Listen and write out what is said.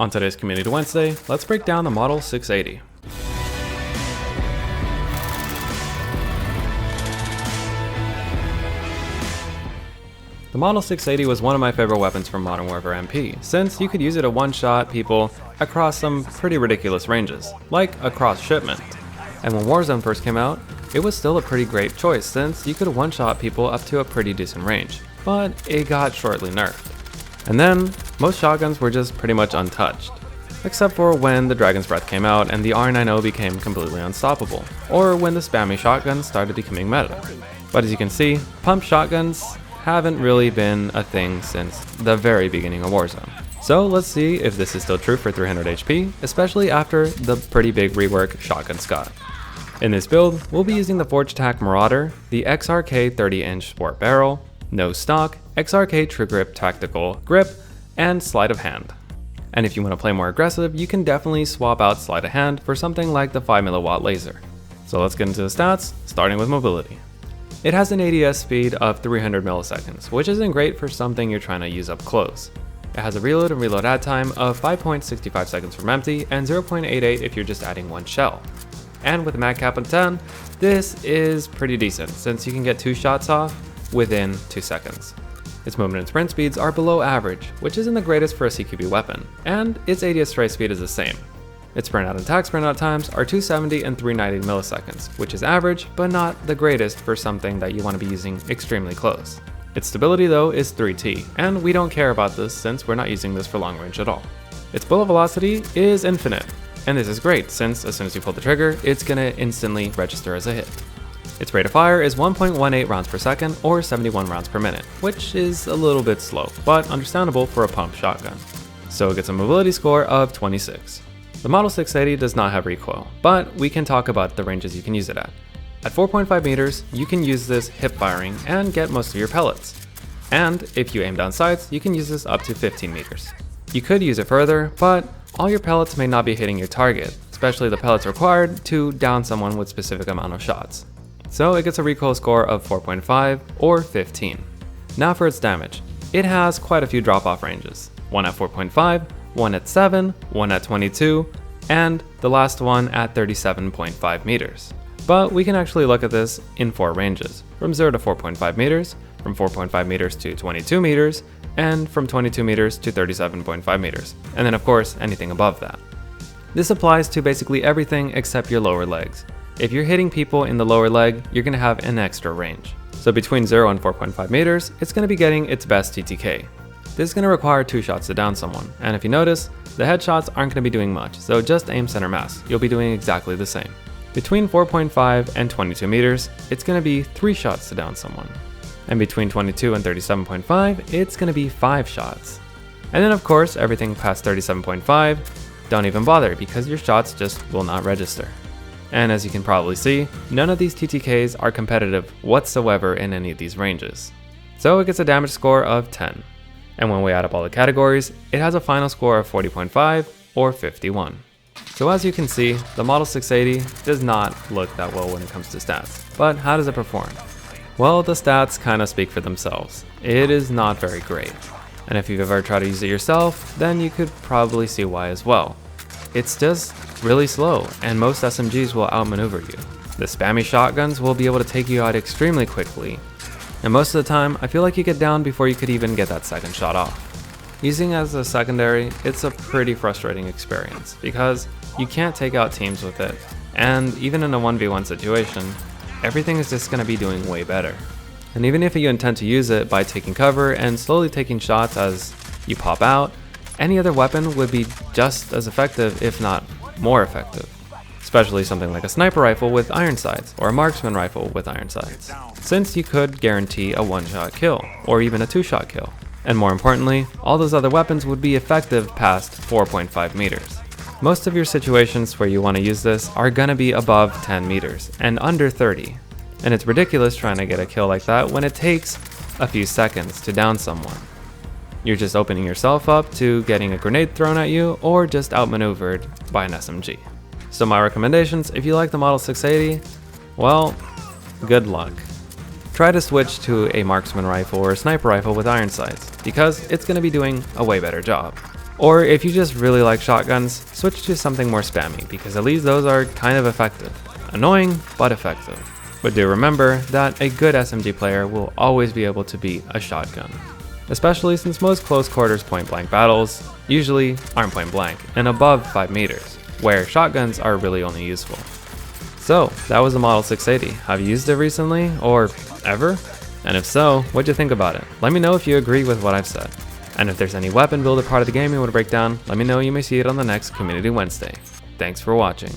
On today's Community Wednesday, let's break down the Model 680. The Model 680 was one of my favorite weapons from Modern Warfare MP, since you could use it to one-shot people across some pretty ridiculous ranges, like across shipment. And when Warzone first came out, it was still a pretty great choice since you could one-shot people up to a pretty decent range, but it got shortly nerfed. And then, most shotguns were just pretty much untouched, except for when the Dragon's Breath came out and the R90 became completely unstoppable, or when the spammy shotguns started becoming meta. But as you can see, pump shotguns haven't really been a thing since the very beginning of Warzone. So let's see if this is still true for 300 HP, especially after the pretty big rework shotguns got. In this build, we'll be using the Forge Attack Marauder, the XRK 30-inch Sport Barrel, No Stock, XRK True Grip Tactical Grip, and Sleight of Hand. And if you want to play more aggressive, you can definitely swap out Sleight of Hand for something like the 5mW laser. So let's get into the stats, starting with mobility. It has an ADS speed of 300 milliseconds, which isn't great for something you're trying to use up close. It has a reload and reload add time of 5.65 seconds from empty and 0.88 if you're just adding one shell. And with a mag cap of 10, this is pretty decent since you can get 2 shots off within 2 seconds. Its movement and sprint speeds are below average, which isn't the greatest for a CQB weapon, and its ADS strike speed is the same. Its sprint out and attack sprint out times are 270 and 390 milliseconds, which is average, but not the greatest for something that you want to be using extremely close. Its stability though is 3T, and we don't care about this since we're not using this for long range at all. Its bullet velocity is infinite, and this is great since as soon as you pull the trigger, it's gonna instantly register as a hit. Its rate of fire is 1.18 rounds per second or 71 rounds per minute, which is a little bit slow, but understandable for a pump shotgun. So it gets a mobility score of 26. The Model 680 does not have recoil, but we can talk about the ranges you can use it at. At 4.5 meters, you can use this hip firing and get most of your pellets. And if you aim down sights, you can use this up to 15 meters. You could use it further, but all your pellets may not be hitting your target, especially the pellets required to down someone with specific amount of shots. So it gets a recoil score of 4.5 or 15. Now for its damage. It has quite a few drop-off ranges, one at 4.5, one at 7, one at 22, and the last one at 37.5 meters. But we can actually look at this in 4 ranges, from 0 to 4.5 meters, from 4.5 meters to 22 meters, and from 22 meters to 37.5 meters, and then of course anything above that. This applies to basically everything except your lower legs. If you're hitting people in the lower leg, you're going to have an extra range. So between 0 and 4.5 meters, it's going to be getting its best TTK. This is going to require 2 shots to down someone, and if you notice, the headshots aren't going to be doing much, so just aim center mass, you'll be doing exactly the same. Between 4.5 and 22 meters, it's going to be 3 shots to down someone. And between 22 and 37.5, it's going to be 5 shots. And then of course, everything past 37.5, don't even bother because your shots just will not register. And as you can probably see, none of these TTKs are competitive whatsoever in any of these ranges. So it gets a damage score of 10. And when we add up all the categories, it has a final score of 40.5 or 51. So as you can see, the Model 680 does not look that well when it comes to stats. But how does it perform? Well, the stats kind of speak for themselves. It is not very great. And if you've ever tried to use it yourself, then you could probably see why as well. It's just really slow, and most SMGs will outmaneuver you. The spammy shotguns will be able to take you out extremely quickly, and most of the time, I feel like you get down before you could even get that second shot off. Using as a secondary, it's a pretty frustrating experience, because you can't take out teams with it, and even in a 1v1 situation, everything is just going to be doing way better. And even if you intend to use it by taking cover and slowly taking shots as you pop out, any other weapon would be just as effective, if not more effective. Especially something like a sniper rifle with iron sights, or a marksman rifle with iron sights, since you could guarantee a 1-shot kill, or even a 2-shot kill. And more importantly, all those other weapons would be effective past 4.5 meters. Most of your situations where you want to use this are gonna be above 10 meters, and under 30. And it's ridiculous trying to get a kill like that when it takes a few seconds to down someone. You're just opening yourself up to getting a grenade thrown at you, or just outmaneuvered by an SMG. So my recommendations, if you like the Model 680, well, good luck. Try to switch to a marksman rifle or a sniper rifle with iron sights, because it's going to be doing a way better job. Or if you just really like shotguns, switch to something more spammy, because at least those are kind of effective. Annoying, but effective. But do remember that a good SMG player will always be able to beat a shotgun. Especially since most close quarters point blank battles usually aren't point blank and above 5 meters, where shotguns are really only useful. So that was the Model 680. Have you used it recently or ever? And if so, what'd you think about it? Let me know if you agree with what I've said. And if there's any weapon builder part of the game you want to break down, let me know. You may see it on the next Community Wednesday. Thanks for watching.